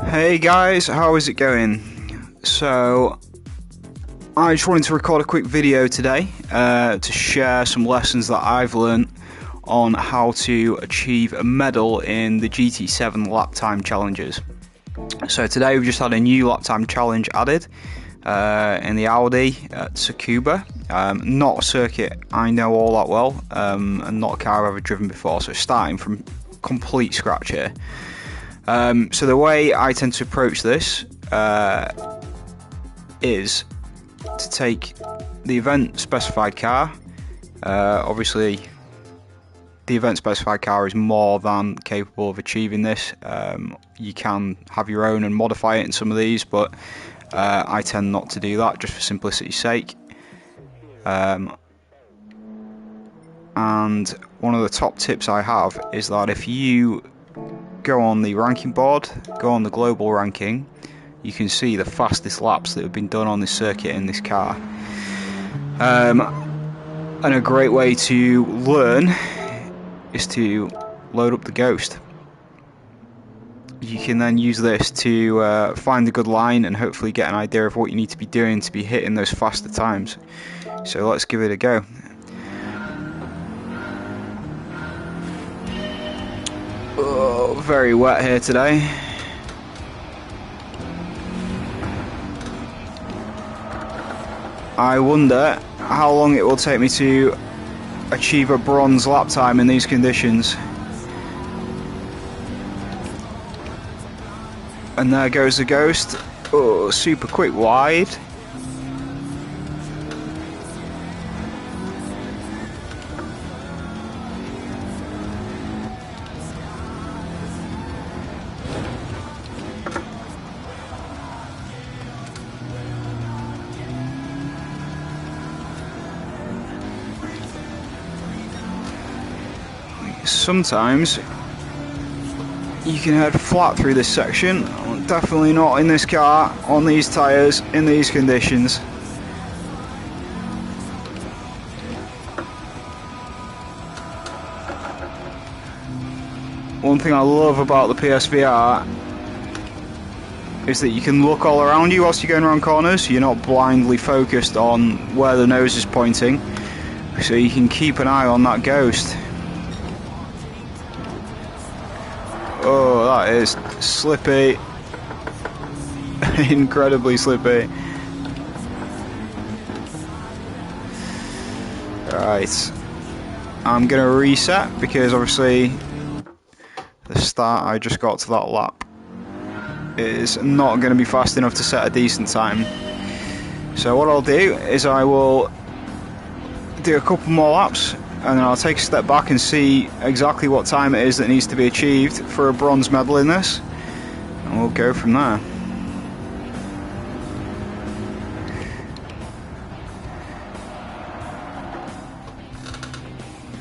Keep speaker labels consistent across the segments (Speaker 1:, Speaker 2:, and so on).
Speaker 1: Hey guys, how is it going? So, I just wanted to record a quick video today to share some lessons that I've learned on how to achieve a medal in the GT7 lap time challenges. So today we've just had a new lap time challenge added in the Audi at Tsukuba. Not a circuit I know all that well, and not a car I've ever driven before, so starting from complete scratch here. So the way I tend to approach this is to take the event specified car. Obviously the event specified car is more than capable of achieving this. You can have your own and modify it in some of these, but I tend not to do that just for simplicity's sake. And one of the top tips I have is that if you go on the ranking board, go on the global ranking, you can see the fastest laps that have been done on this circuit in this car. And a great way to learn is to load up the Ghost. You can then use this to find a good line and hopefully get an idea of what you need to be doing to be hitting those faster times. So let's give it a go. Oh, very wet here today. I wonder how long it will take me to achieve a bronze lap time in these conditions. And there goes the Ghost. Oh, super quick wide. Sometimes you can head flat through this section. Definitely not in this car, on these tyres, in these conditions. One thing I love about the PSVR is that you can look all around you whilst you're going around corners, so you're not blindly focused on where the nose is pointing, so you can keep an eye on that Ghost. Oh, that is slippy. Incredibly slippy. Right. I'm going to reset because obviously the start I just got to that lap is not going to be fast enough to set a decent time. So what I'll do is I will do a couple more laps, and then I'll take a step back and see exactly what time it is that needs to be achieved for a bronze medal in this, and we'll go from there.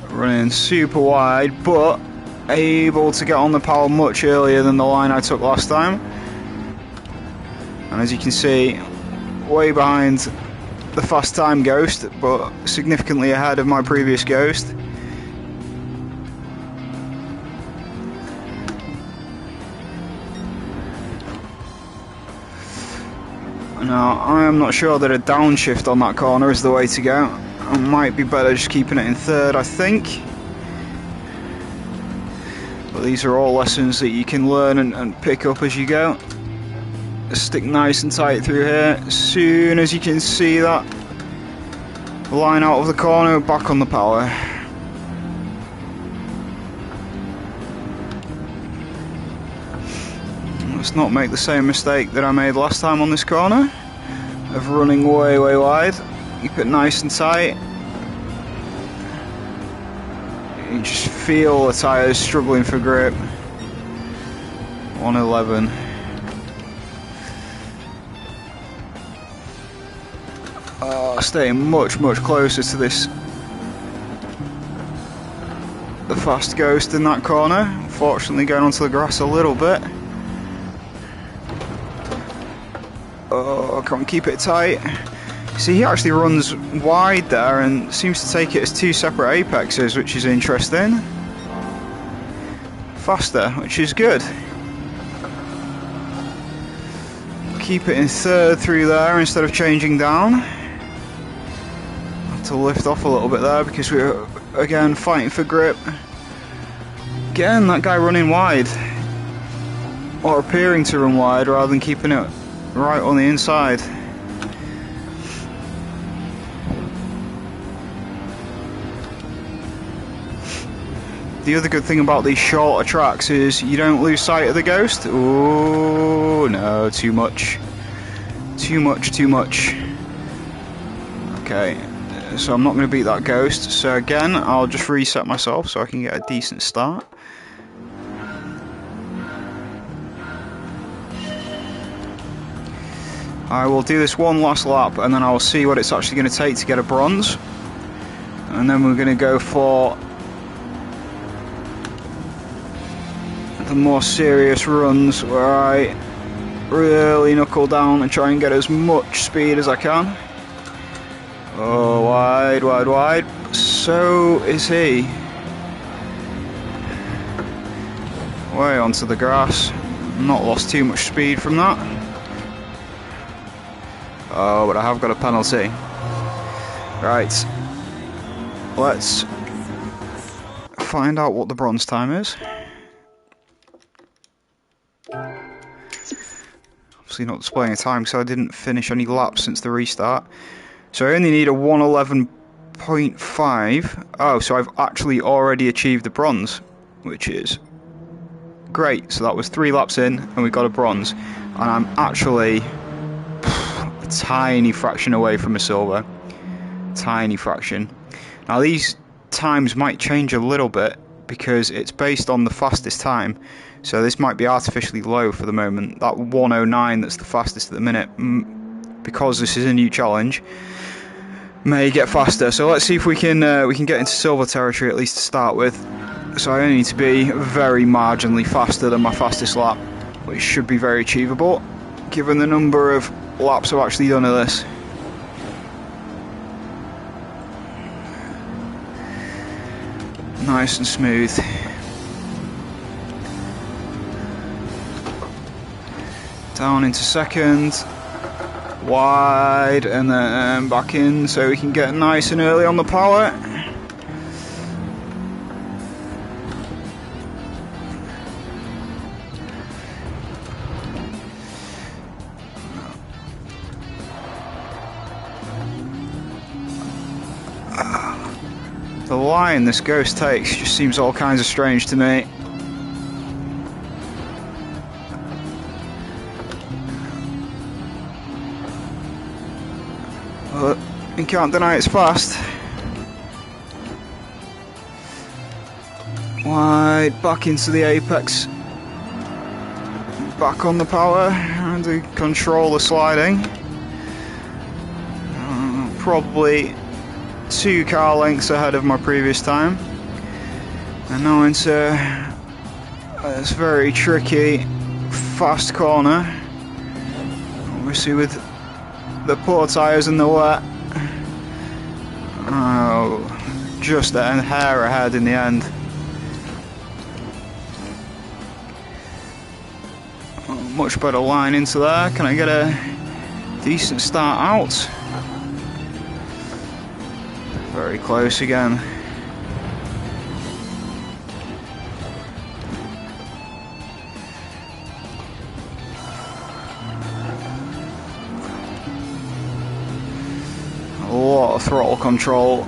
Speaker 1: Running super wide, but able to get on the power much earlier than the line I took last time. And as you can see, way behind the fast time Ghost, but significantly ahead of my previous Ghost. Now, I am not sure that a downshift on that corner is the way to go. I might be better just keeping it in third, I think. But these are all lessons that you can learn and pick up as you go. Stick nice and tight through here. As soon as you can see that line out of the corner, back on the power. Let's not make the same mistake that I made last time on this corner of running way wide. Keep it nice and tight. You just feel the tyres struggling for grip. 111. Staying much closer to this, the fast Ghost in that corner. Unfortunately going onto the grass a little bit. Oh, can't keep it tight. See, he actually runs wide there and seems to take it as two separate apexes, which is interesting. Faster, which is good. keep it in third through there instead of changing down. Have to lift off a little bit there because we're again fighting for grip. Again, that guy running wide, or appearing to run wide rather than keeping it right on the inside. The other good thing about these shorter tracks is you don't lose sight of the ghost. Oh no, too much. Too much, too much. Okay, so I'm not going to beat that ghost. So again, I'll just reset myself so I can get a decent start. I will do this one last lap and then I'll see what it's actually going to take to get a bronze. And then we're going to go for the more serious runs where I really knuckle down and try and get as much speed as I can. Oh, wide, wide, wide. So is he. Way onto the grass. Not lost too much speed from that. Oh, but I have got a penalty. Right. Let's find out what the bronze time is. Obviously not displaying a time because I didn't finish any laps since the restart. So I only need a 1:11.5. Oh, so I've actually already achieved the bronze, which is great. So that was 3 laps in and we got a bronze. And I'm actually a tiny fraction away from a silver. Tiny fraction. Now these times might change a little bit because it's based on the fastest time. So this might be artificially low for the moment. That 1:09 that's the fastest at the minute, because this is a new challenge, may get faster. So let's see if we can get into silver territory at least to start with. So I only need to be very marginally faster than my fastest lap, which should be very achievable given the number of laps I've actually done of this. Nice and smooth. Down into second, wide, and then back in so we can get nice and early on the power. The line this ghost takes just seems all kinds of strange to me. But you can't deny it's fast. Wide, back into the apex. Back on the power, and to control the sliding. Probably 2 car lengths ahead of my previous time. And now into this very tricky, fast corner. Obviously with the poor tyres and the wet. Oh, just a hair ahead in the end. Oh, much better line into there. Can I get a decent start out? Very close again. A lot of throttle control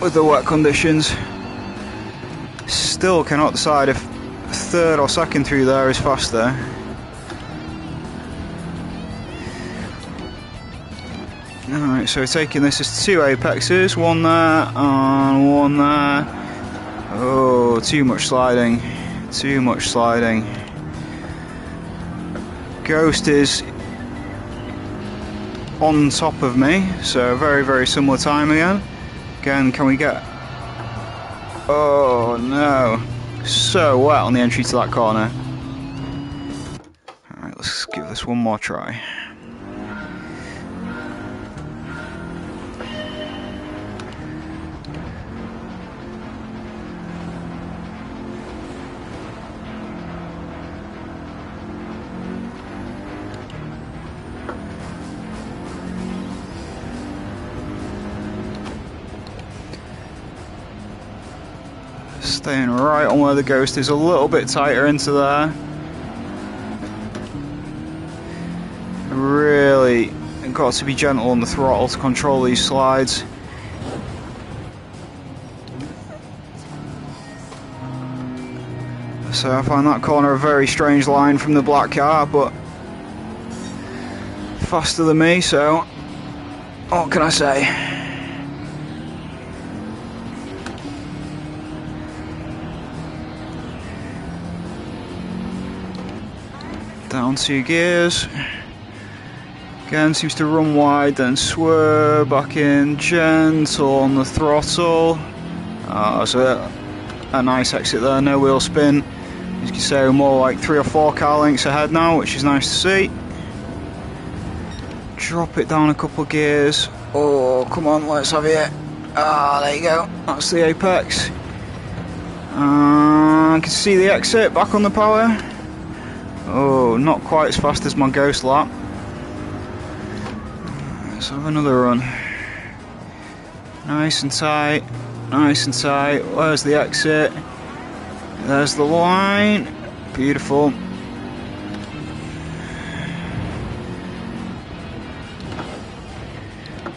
Speaker 1: with the wet conditions. Still cannot decide if third or second through there is faster. Alright, so we're taking this as 2 apexes, one there and one there. Oh, too much sliding. Too much sliding. Ghost is on top of me, so very, very similar time again. Again, can we get... Oh no. So wet on the entry to that corner. Alright, let's give this one more try. Staying right on where the Ghost is, a little bit tighter into there. Really got to be gentle on the throttle to control these slides. So I find that corner a very strange line from the black car, but faster than me, so what can I say? Down 2 gears. Again, seems to run wide, then swerve back in, gentle on the throttle. So a nice exit there, no wheel spin. As you can say, we're more like 3 or 4 car lengths ahead now, which is nice to see. Drop it down a couple of gears. Oh, come on, let's have it. There you go. That's the apex. I can see the exit, back on the power. Oh, not quite as fast as my Ghost lap. Let's have another run. Nice and tight, nice and tight. Where's the exit? There's the line. Beautiful.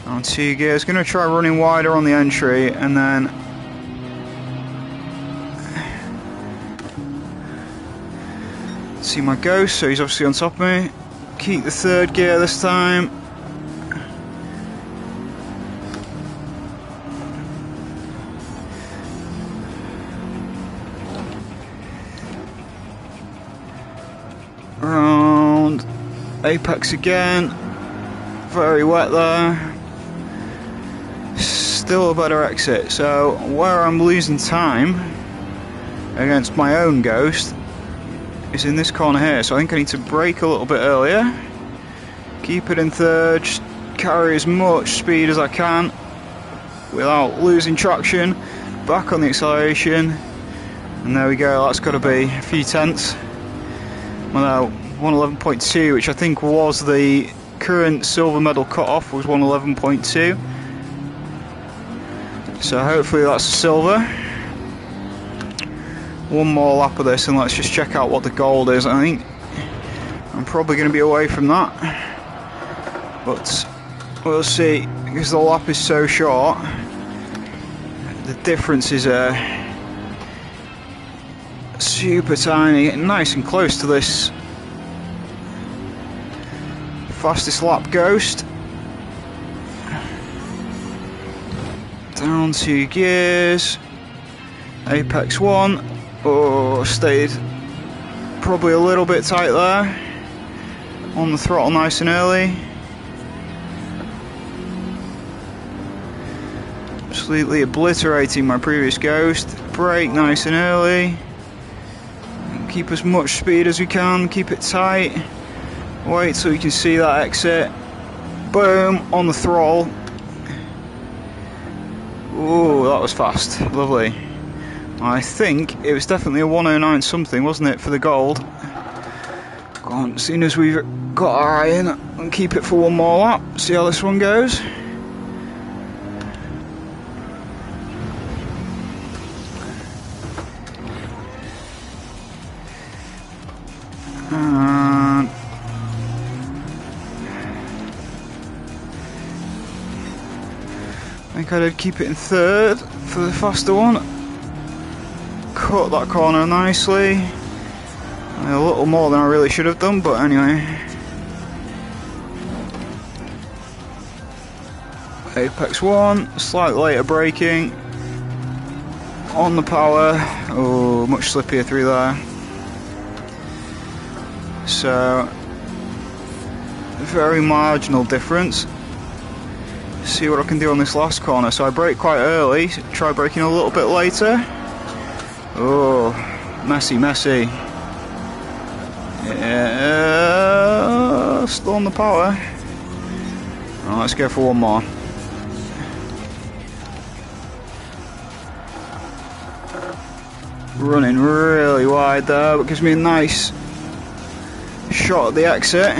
Speaker 1: On 2 gears. Going to try running wider on the entry and then see my Ghost, so he's obviously on top of me. Keep the 3rd gear this time. Round apex again. Very wet there. Still a better exit. So where I'm losing time against my own Ghost is in this corner here. So I think I need to brake a little bit earlier. Keep it in 3rd. Just carry as much speed as I can without losing traction. Back on the acceleration. And there we go. That's got to be a few tenths. Well, 111.2, which I think was the current silver medal cut-off, was 111.2. So hopefully that's silver. One more lap of this and let's just check out what the gold is. I think I'm probably going to be away from that, but we'll see, because the lap is so short. The difference is super tiny, nice and close to this fastest lap Ghost. Down 2 gears. Apex 1. Oh, stayed probably a little bit tight there. On the throttle nice and early. Absolutely obliterating my previous Ghost. Brake nice and early. Keep as much speed as we can, keep it tight. Wait till you can see that exit. Boom, on the throttle. Ooh, that was fast, lovely. I think it was definitely a 109 something, wasn't it, for the gold? Go on, as soon as we've got our eye in, and keep it for one more lap, see how this one goes. And I think I did keep it in 3rd for the faster one. Cut that corner nicely. A little more than I really should have done, but anyway. Apex 1, slightly later braking. On the power. Oh, much slippier through there. So, very marginal difference. See what I can do on this last corner. So I brake quite early, try braking a little bit later. Oh, messy, messy. Yeah, still on the power. Oh, let's go for one more. Running really wide there, but gives me a nice shot at the exit.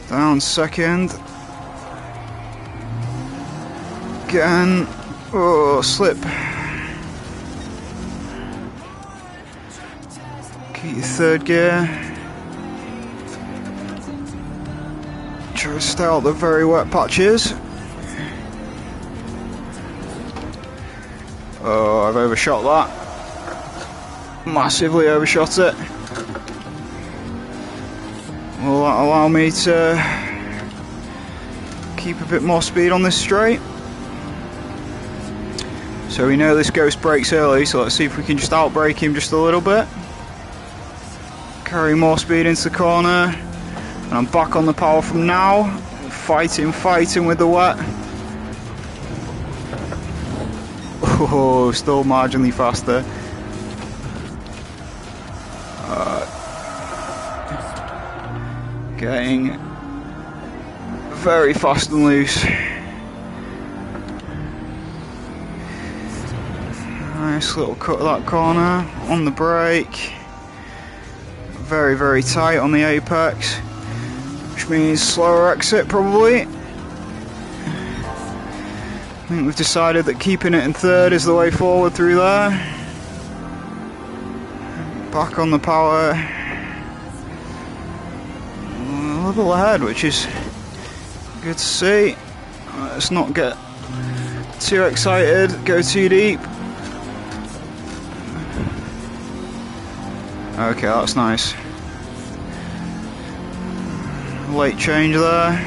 Speaker 1: Down 2nd. Again. Oh, slip. Keep your third gear. Try to stay out the very wet patches. Oh, I've overshot that. Massively overshot it. Will that allow me to keep a bit more speed on this straight? So we know this ghost brakes early, so let's see if we can just outbrake him just a little bit. Carry more speed into the corner. And I'm back on the power from now. Fighting with the wet. Oh, still marginally faster. Getting very fast and loose. Nice little cut of that corner on the brake. Very, very tight on the apex, which means slower exit probably. I think we've decided that keeping it in third is the way forward through there. Back on the power. A little ahead, which is good to see. Let's not get too excited, go too deep. Okay, that's nice. Late change there.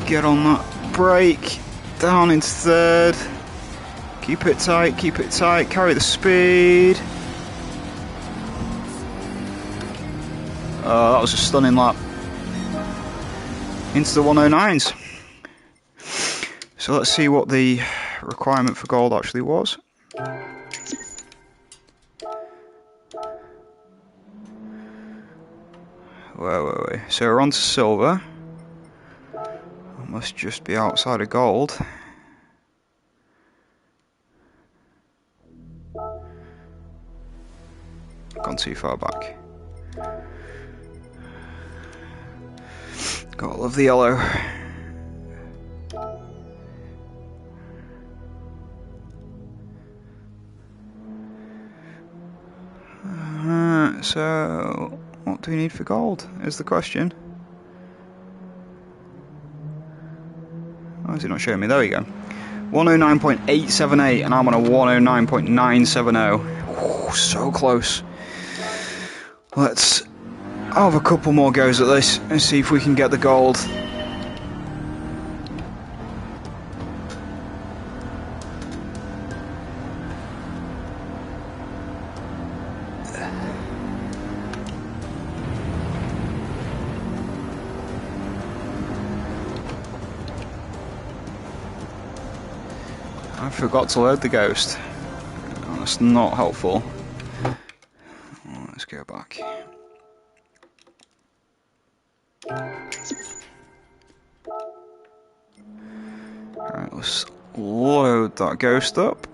Speaker 1: Get on that brake. Down into third. Keep it tight, carry the speed. That was a stunning lap. Into the 109s. So let's see what the requirement for gold actually was. Wait. So we're on to silver. I must just be outside of gold. Gone too far back. Gotta love the yellow. So what do we need for gold is the question. Oh, is it not showing me? There we go. 109.878 and I'm on a 109.970. Oh, so close. Let's have a couple more goes at this and see if we can get the gold. I forgot to load the ghost. Oh, that's not helpful. Let's go back. Alright, let's load that ghost up.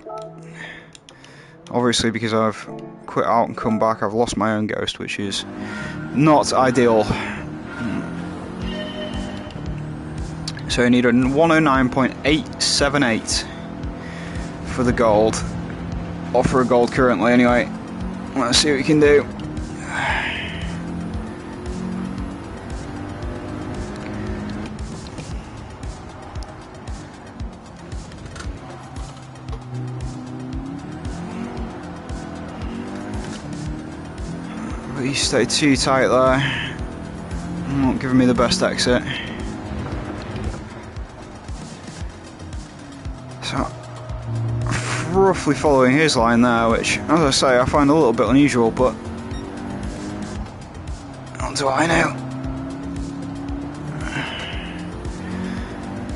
Speaker 1: Obviously, because I've quit out and come back, I've lost my own ghost, which is not ideal. So I need a 109.878 for the gold. Offer a gold currently anyway. Let's see what we can do. You stay too tight there. Not giving me the best exit. So, roughly following his line there, which, as I say, I find a little bit unusual, but what do I know?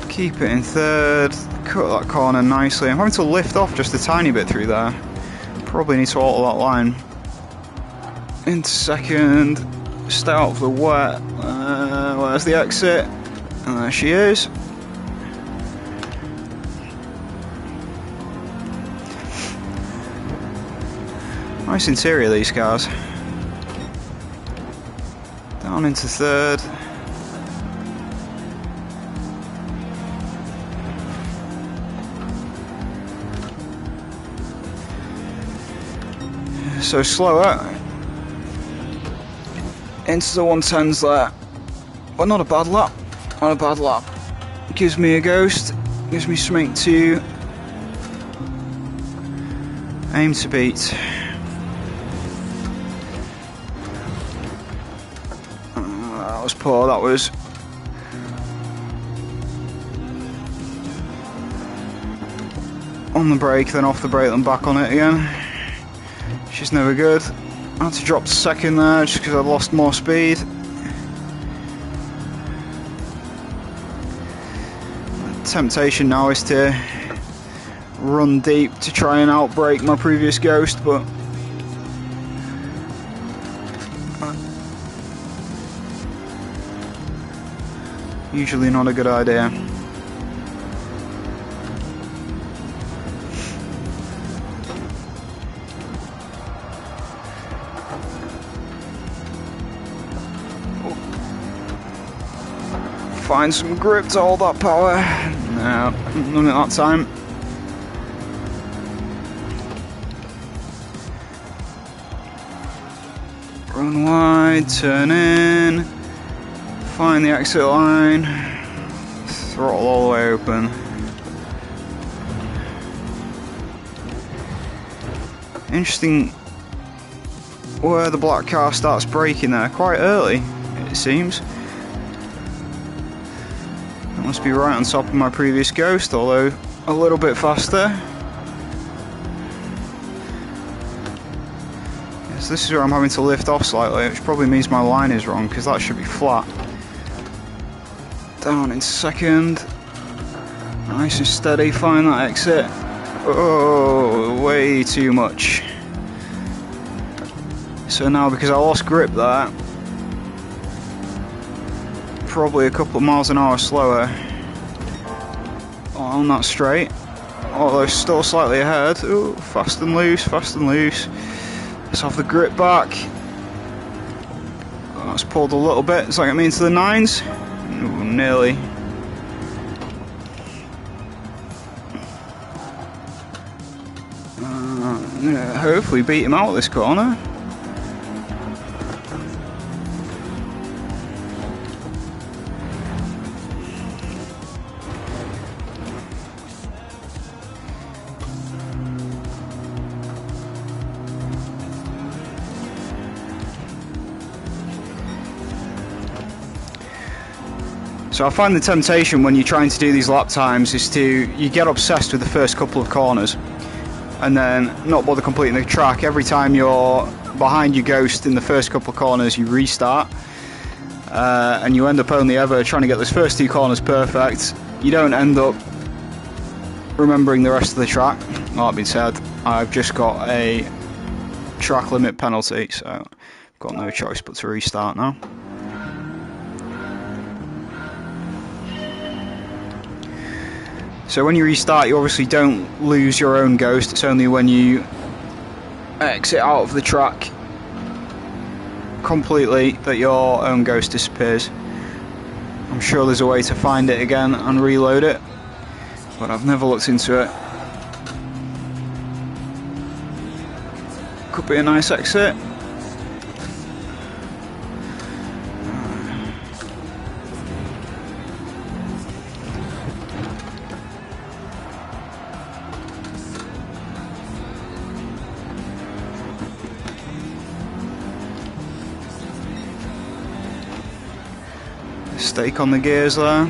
Speaker 1: Keep it in third, cut that corner nicely. I'm having to lift off just a tiny bit through there. Probably need to alter that line. Into second, stay out of the wet. Where's the exit? And there she is. Nice interior, these cars. Down into third. So slower into the 110s there. But not a bad lap. Not a bad lap. Gives me a ghost. Gives me something to aim to beat. That was poor. That was. On the brake, then off the brake, then back on it again. She's never good. I had to drop to second there just because I lost more speed. The temptation now is to run deep to try and outbrake my previous ghost, but usually not a good idea. Find some grip to hold that power. No, none at that time. Run wide, turn in, find the exit line, throttle all the way open. Interesting where the black car starts braking there, quite early it seems. Must be right on top of my previous ghost, although a little bit faster. Yes, this is where I'm having to lift off slightly, which probably means my line is wrong, because that should be flat. Down in second. Nice and steady, find that exit. Oh, way too much. So now, because I lost grip there, probably a couple of miles an hour slower on that straight, although still slightly ahead. Ooh, fast and loose, fast and loose. Let's have the grip back. That's pulled a little bit. Does that get me into the 9s? Ooh, nearly. Yeah, hopefully beat him out this corner. So I find the temptation when you're trying to do these lap times is you get obsessed with the first couple of corners and then not bother completing the track. Every time you're behind your ghost in the first couple of corners, you restart and you end up only ever trying to get those first 2 corners perfect. You don't end up remembering the rest of the track. Well, that being said, I've just got a track limit penalty, so I've got no choice but to restart now. So when you restart, you obviously don't lose your own ghost. It's only when you exit out of the track completely that your own ghost disappears. I'm sure there's a way to find it again and reload it, but I've never looked into it. Could be a nice exit. Stake on the gears there.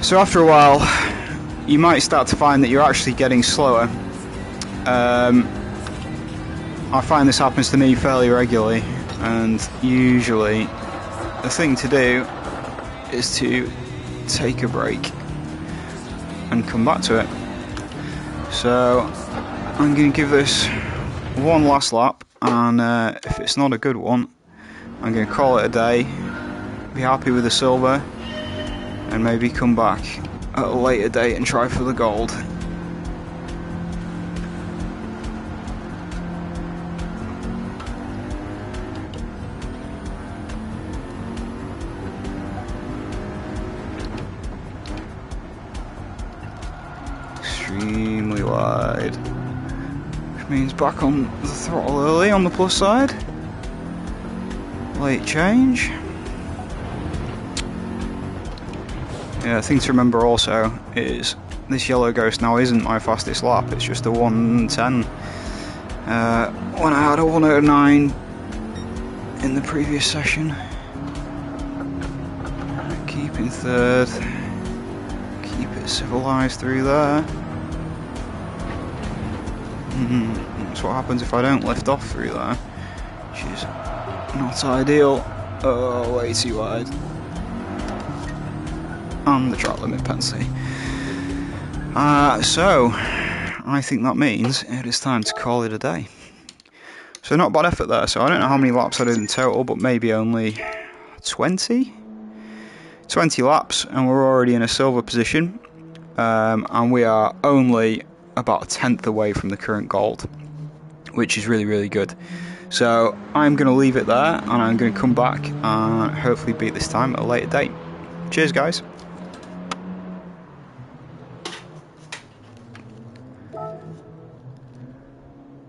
Speaker 1: So after a while, you might start to find that you're actually getting slower. I find this happens to me fairly regularly. And usually the thing to do is to take a break and come back to it. So I'm going to give this one last lap, and if it's not a good one, I'm going to call it a day, be happy with the silver, and maybe come back at a later date and try for the gold. extremely wide. Which means back on the throttle early on the plus side. Late change. Yeah, the thing to remember also is this Yellow Ghost now isn't my fastest lap, it's just a 110. When I had a 109 in the previous session. Keeping third. Keep it civilised through there. That's what happens if I don't lift off through there, which is not ideal. Oh, way too wide. And the track limit penalty. So, I think that means it is time to call it a day. So not bad effort there. So I don't know how many laps I did in total, but maybe only 20? 20 laps, and we're already in a silver position. And we are only about a tenth away from the current gold, which is really, really good. So I'm going to leave it there, and I'm going to come back and hopefully beat this time at a later date. Cheers, guys.